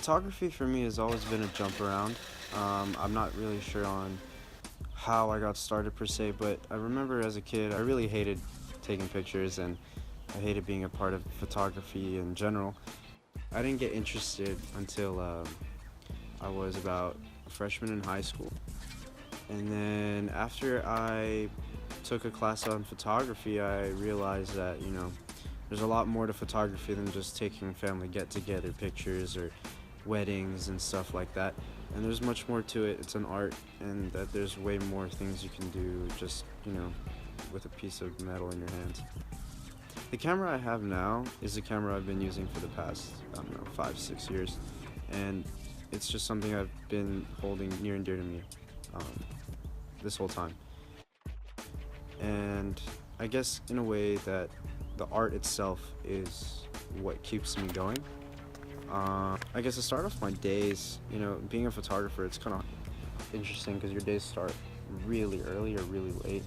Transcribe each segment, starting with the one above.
Photography for me has always been a jump around. I'm not really sure on how I got started per se, but I remember as a kid I really hated taking pictures and I hated being a part of photography in general. I didn't get interested until I was about a freshman in high school. And then after I took a class on photography, I realized that, there's a lot more to photography than just taking family get-together pictures or weddings and stuff like that. And there's much more to it. It's an art, and that there's way more things you can do just, with a piece of metal in your hands. The camera I have now is a camera I've been using for the past, 5, 6 years. And it's just something I've been holding near and dear to me this whole time. And I guess in a way that the art itself is what keeps me going. I guess to start off my days, being a photographer, it's kind of interesting because your days start really early or really late.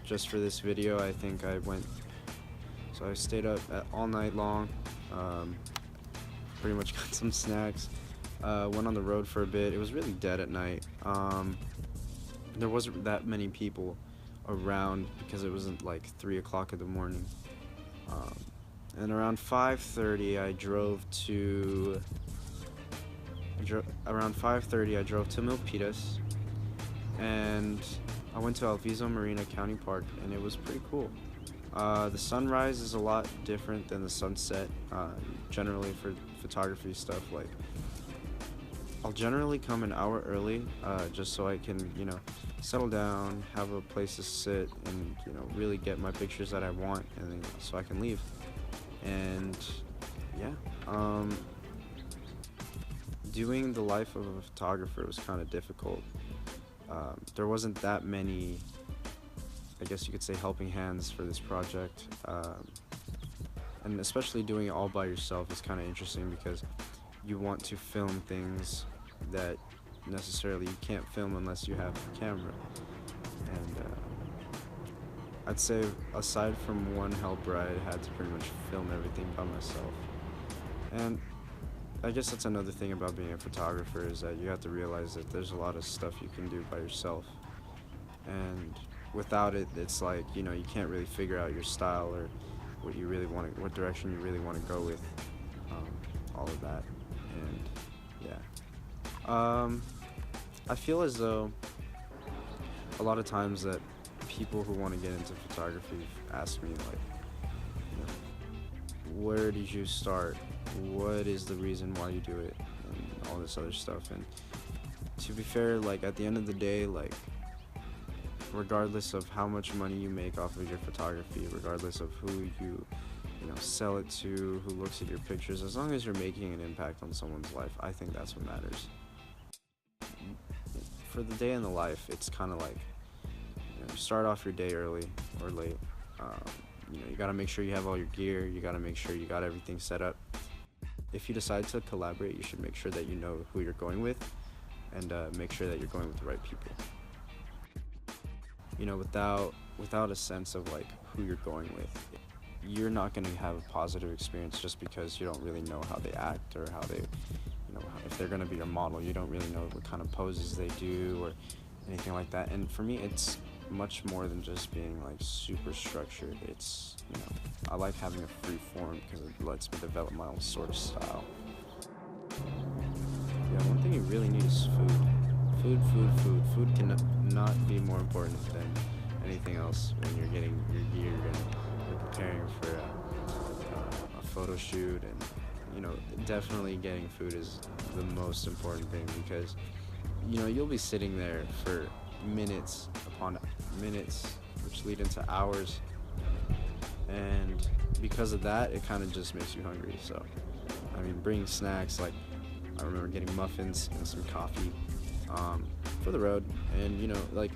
Just for this video, I think I stayed up all night long, pretty much got some snacks, went on the road for a bit. It was really dead at night. There wasn't that many people around because it wasn't like 3 o'clock in the morning. And around 5:30 I drove to Milpitas, and I went to Alviso Marina County Park, and it was pretty cool. The sunrise is a lot different than the sunset. Generally for photography stuff, like I'll generally come an hour early, just so I can, settle down, have a place to sit, and really get my pictures that I want, and then so I can leave. And yeah, doing the life of a photographer was kind of difficult. There wasn't that many, I guess you could say, helping hands for this project, and especially doing it all by yourself is kind of interesting because you want to film things that necessarily you can't film unless you have a camera. And I'd say aside from one helper, I had to pretty much film everything by myself. And I guess that's another thing about being a photographer, is that you have to realize that there's a lot of stuff you can do by yourself, and without it, it's like, you can't really figure out your style or what direction you really want to go with, all of that. And yeah, I feel as though a lot of times that people who want to get into photography ask me, like, where did you start? What is the reason why you do it? And all this other stuff. And to be fair, like, at the end of the day, like, regardless of how much money you make off of your photography, regardless of who you sell it to, who looks at your pictures, as long as you're making an impact on someone's life, I think that's what matters. For the day in the life, it's kind of like, you start off your day early or late. You gotta make sure you have all your gear, you gotta make sure you got everything set up. If you decide to collaborate, you should make sure that you know who you're going with, and make sure that you're going with the right people. Without a sense of like who you're going with, you're not going to have a positive experience just because you don't really know how they act, or how they, if they're going to be your model, you don't really know what kind of poses they do or anything like that. And for me, it's much more than just being like super structured. It's, I like having a free form because it lets me develop my own sort of style. Yeah, one thing you really need is food. Food cannot be more important than anything else when you're getting your gear and you're preparing for a photo shoot. And definitely getting food is the most important thing, because you'll be sitting there for minutes upon minutes, which lead into hours, and because of that, it kind of just makes you hungry. So bringing snacks, like I remember getting muffins and some coffee for the road, and like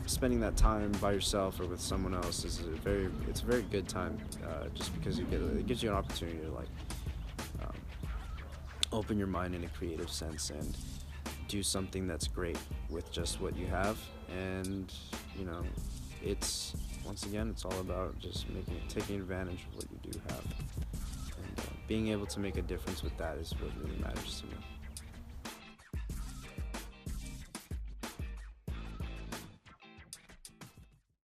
spending that time by yourself or with someone else is a very good time, just because it gives you an opportunity to like open your mind in a creative sense and do something that's great with just what you have. And once again, it's all about just taking advantage of what you do have, and being able to make a difference with that is what really matters to me.